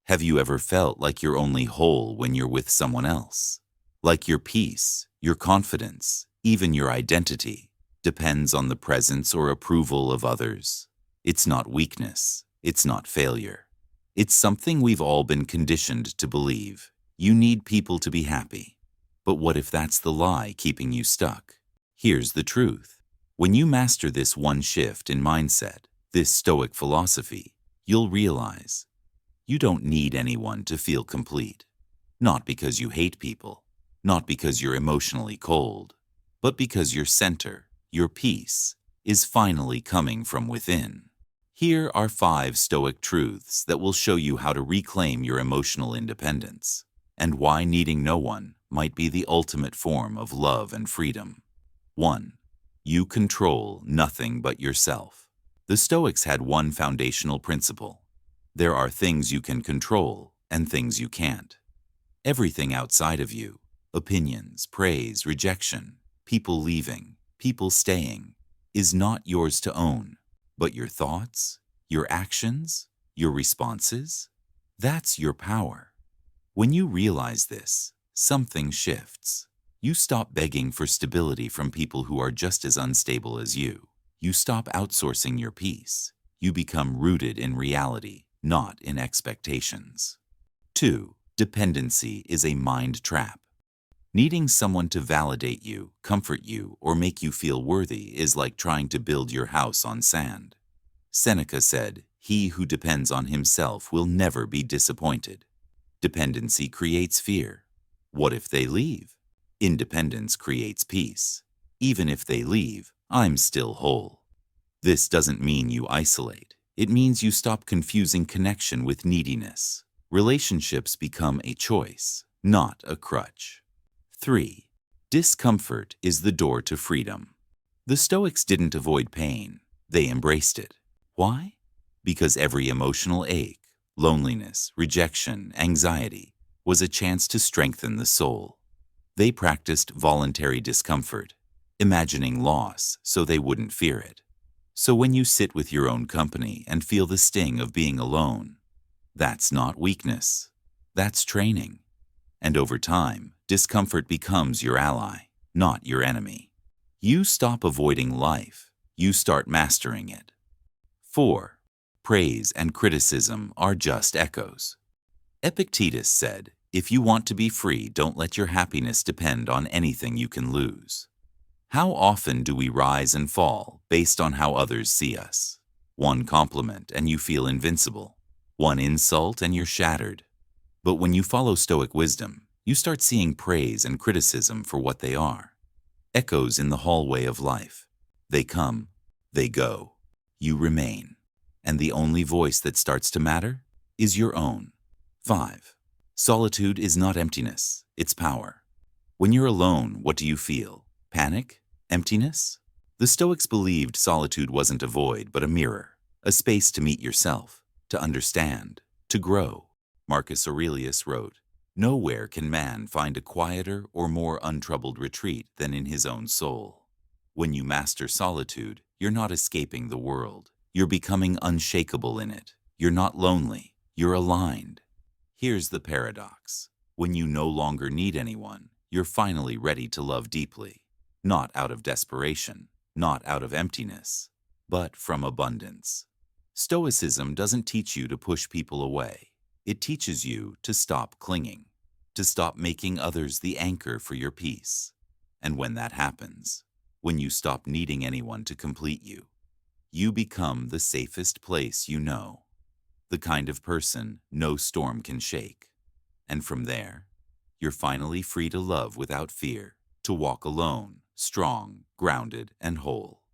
Have you ever felt like you're only whole when you're with someone else? Like your peace, your confidence, even your identity depends on the presence or approval of others? It's not weakness. It's not failure. It's something we've all been conditioned to believe. You need people to be happy. But what if that's the lie keeping you stuck? Here's the truth. When you master this one shift in mindset, this Stoic philosophy, you'll realize you don't need anyone to feel complete. Not because you hate people, not because you're emotionally cold, but because your center, your peace, is finally coming from within. Here are 5 Stoic truths that will show you how to reclaim your emotional independence, and why needing no one might be the ultimate form of love and freedom. 1. You control nothing but yourself. The Stoics had one foundational principle. There are things you can control and things you can't. Everything outside of you, opinions, praise, rejection, people leaving, people staying, is not yours to own. But your thoughts, your actions, your responses, that's your power. When you realize this, something shifts. You stop begging for stability from people who are just as unstable as you. You stop outsourcing your peace. You become rooted in reality, not in expectations. 2. Dependency is a mind trap. Needing someone to validate you, comfort you, or make you feel worthy is like trying to build your house on sand. Seneca said, "He who depends on himself will never be disappointed." Dependency creates fear. What if they leave? Independence creates peace. Even if they leave, I'm still whole. This doesn't mean you isolate. It means you stop confusing connection with neediness. Relationships become a choice, not a crutch. 3. Discomfort is the door to freedom. The Stoics didn't avoid pain. They embraced it. Why? Because every emotional ache, loneliness, rejection, anxiety was a chance to strengthen the soul. They practiced voluntary discomfort, imagining loss so they wouldn't fear it. So when you sit with your own company and feel the sting of being alone, that's not weakness. That's training. And over time, discomfort becomes your ally, not your enemy. You stop avoiding life. You start mastering it. 4. Praise and criticism are just echoes. Epictetus said, "If you want to be free, don't let your happiness depend on anything you can lose." How often do we rise and fall based on how others see us? One compliment and you feel invincible. One insult and you're shattered. But when you follow Stoic wisdom, you start seeing praise and criticism for what they are. Echoes in the hallway of life. They come, they go. You remain. And the only voice that starts to matter is your own. 5. Solitude is not emptiness, it's power. When you're alone, what do you feel? Panic? Emptiness? The Stoics believed solitude wasn't a void, but a mirror, a space to meet yourself, to understand, to grow. Marcus Aurelius wrote, "Nowhere can man find a quieter or more untroubled retreat than in his own soul." When you master solitude, you're not escaping the world. You're becoming unshakable in it. You're not lonely. You're aligned. Here's the paradox. When you no longer need anyone, you're finally ready to love deeply. Not out of desperation, not out of emptiness, but from abundance. Stoicism doesn't teach you to push people away. It teaches you to stop clinging, to stop making others the anchor for your peace. And when that happens, when you stop needing anyone to complete you, you become the safest place you know, the kind of person no storm can shake. And from there, you're finally free to love without fear, to walk alone, strong, grounded, and whole.